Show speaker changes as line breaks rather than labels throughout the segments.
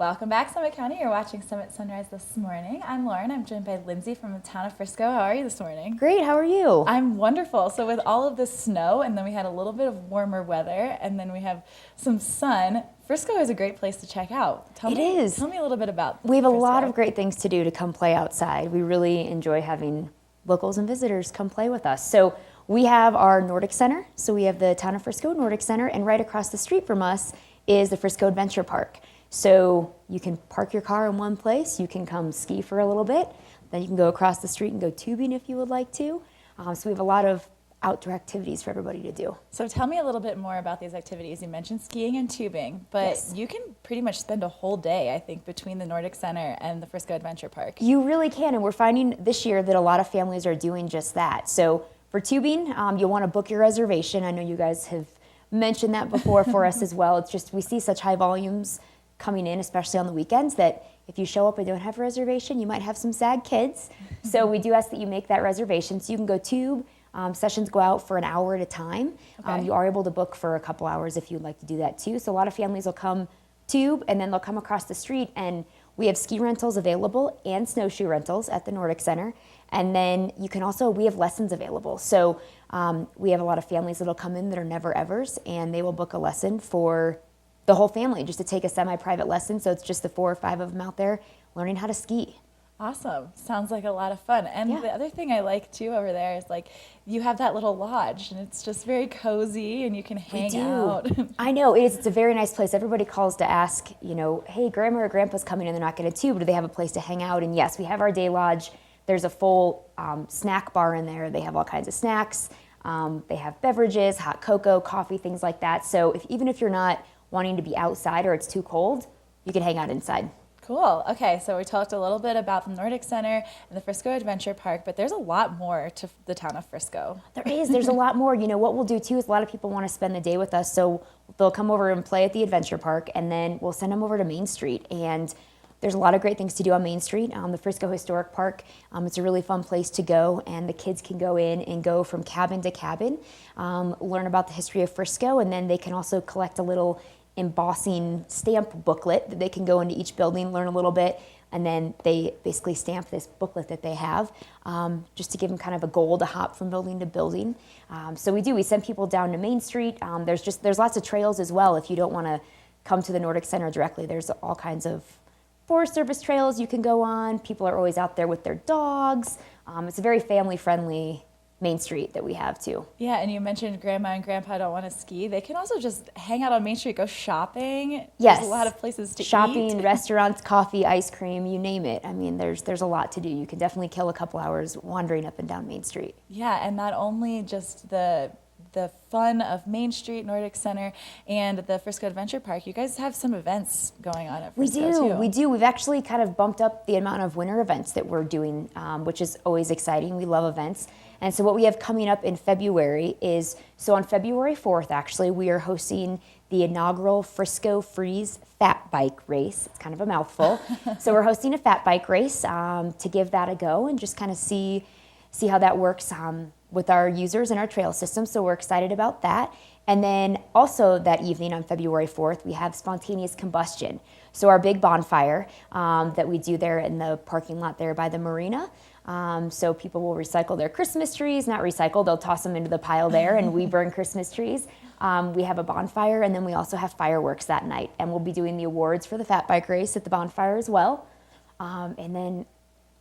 Welcome back, Summit County. You're watching Summit Sunrise this morning. I'm Lauren. I'm joined by Lindsay from the Town of Frisco. How are you this morning?
Great. How are you?
I'm wonderful. So with all of the snow, and then we had a little bit of warmer weather, and then we have some sun, Frisco is a great place to check out. Tell me a little bit about
We have
Frisco.
a lot of great things to do to come play outside. We really enjoy having locals and visitors come play with us. So we have our Nordic Center. So we have the Town of Frisco Nordic Center, and right across the street from us is the Frisco Adventure Park. So you can park your car in one place, you can come ski for a little bit, then you can go across the street and go tubing if you would like to. So we have a lot of outdoor activities for everybody to do.
So tell me a little bit more about these activities. You mentioned skiing and tubing, but
Yes.
You can pretty much spend a whole day, I think, between the Nordic Center and the Frisco Adventure Park.
You really can, and we're finding this year that a lot of families are doing just that. So for tubing, you'll want to book your reservation. I know you guys have mentioned that before for us as well. It's just we see such high volumes coming in, especially on the weekends, that if you show up and don't have a reservation, you might have some sad kids. So we do ask that you make that reservation so you can go tube. Sessions go out for an hour at a time.
Okay.
You are able to book for a couple hours if you'd like to do that too. So a lot of families will come tube and then they'll come across the street, and we have ski rentals available and snowshoe rentals at the Nordic Center. And then we have lessons available. So we have a lot of families that'll come in that are never evers, and they will book a lesson for the whole family just to take a semi-private lesson. So it's just the 4 or 5 of them out there learning how to ski.
Awesome. Sounds like a lot of fun. And
Yeah.
the other thing I like too over there is like you have that little lodge, and it's just very cozy and you can hang out.
I know, it's a very nice place. Everybody calls to ask, hey, grandma or grandpa's coming and they're not going to tube. Do they have a place to hang out? And yes, we have our day lodge. There's a full snack bar in there. They have all kinds of snacks. They have beverages, hot cocoa, coffee, things like that. So even if you're not wanting to be outside or it's too cold, you can hang out inside.
Cool. Okay, so we talked a little bit about the Nordic Center and the Frisco Adventure Park, but there's a lot more to the Town of Frisco.
There's a lot more. What we'll do too is a lot of people want to spend the day with us, so they'll come over and play at the Adventure Park, and then we'll send them over to Main Street. And there's a lot of great things to do on Main Street. The Frisco Historic Park, it's a really fun place to go, and the kids can go in and go from cabin to cabin, learn about the history of Frisco, and then they can also collect a little embossing stamp booklet that they can go into each building, learn a little bit, and then they basically stamp this booklet that they have just to give them kind of a goal to hop from building to building. So we send people down to Main Street. There's lots of trails as well. If you don't want to come to the Nordic Center directly, there's all kinds of Forest Service trails you can go on. People are always out there with their dogs. It's a very family-friendly Main Street that we have too.
Yeah, and you mentioned grandma and grandpa don't want to ski. They can also just hang out on Main Street, go shopping.
Yes.
There's a lot of places to
Shopping,
eat.
restaurants, coffee, ice cream, you name it. I mean, there's a lot to do. You can definitely kill a couple hours wandering up and down Main Street.
Yeah, and not only just the fun of Main Street, Nordic Center, and the Frisco Adventure Park, you guys have some events going on at Frisco too.
We do. We've actually kind of bumped up the amount of winter events that we're doing, which is always exciting. We love events. And so what we have coming up in February is, so on February 4th, actually, we are hosting the inaugural Frisco Freeze Fat Bike Race. It's kind of a mouthful. So we're hosting a fat bike race to give that a go and just kind of see how that works with our users and our trail system. So we're excited about that. And then also that evening on February 4th, we have spontaneous combustion. So our big bonfire that we do there in the parking lot there by the marina. So people will recycle their Christmas trees, not recycle, they'll toss them into the pile there, and we burn Christmas trees. We have a bonfire, and then we also have fireworks that night. And we'll be doing the awards for the fat bike race at the bonfire as well. And then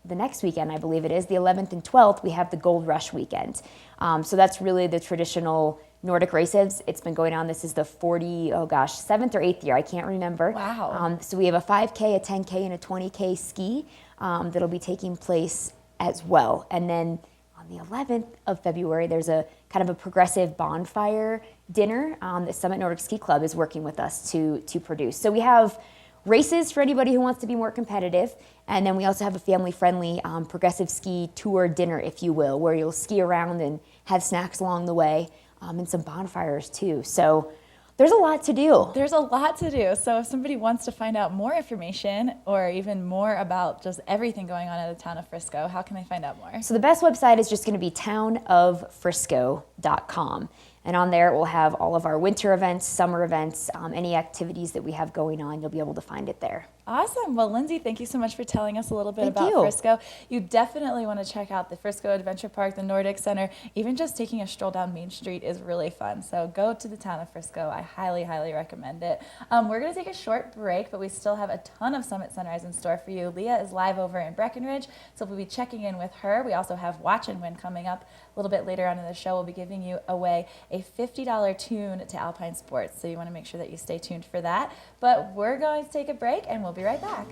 the next weekend, I believe it is, the 11th and 12th, we have the Gold Rush weekend. So that's really the traditional Nordic races. It's been going on, this is the 7th or 8th year, I can't remember.
Wow.
So we have a 5K, a 10K, and a 20K ski that'll be taking place as well. And then on the 11th of February, there's a kind of a progressive bonfire dinner that Summit Nordic Ski Club is working with us to produce. So we have races for anybody who wants to be more competitive, and then we also have a family-friendly progressive ski tour dinner, if you will, where you'll ski around and have snacks along the way, and some bonfires too. So there's a lot to do.
There's a lot to do. So if somebody wants to find out more information or even more about just everything going on in the Town of Frisco, how can they find out more?
So the best website is just going to be townoffrisco.com. And on there, we'll have all of our winter events, summer events, any activities that we have going on. You'll be able to find it there.
Awesome. Well, Lindsay, thank you so much for telling us a little bit
Thank
about
you.
Frisco. You definitely want to check out the Frisco Adventure Park, the Nordic Center. Even just taking a stroll down Main Street is really fun. So go to the Town of Frisco. I highly, highly recommend it. We're going to take a short break, but we still have a ton of Summit Sunrise in store for you. Leah is live over in Breckenridge, so we'll be checking in with her. We also have Watch and Win coming up a little bit later on in the show. We'll be giving you away a $50 tune to Alpine Sports, so you want to make sure that you stay tuned for that. But we're going to take a break, and we'll be right back.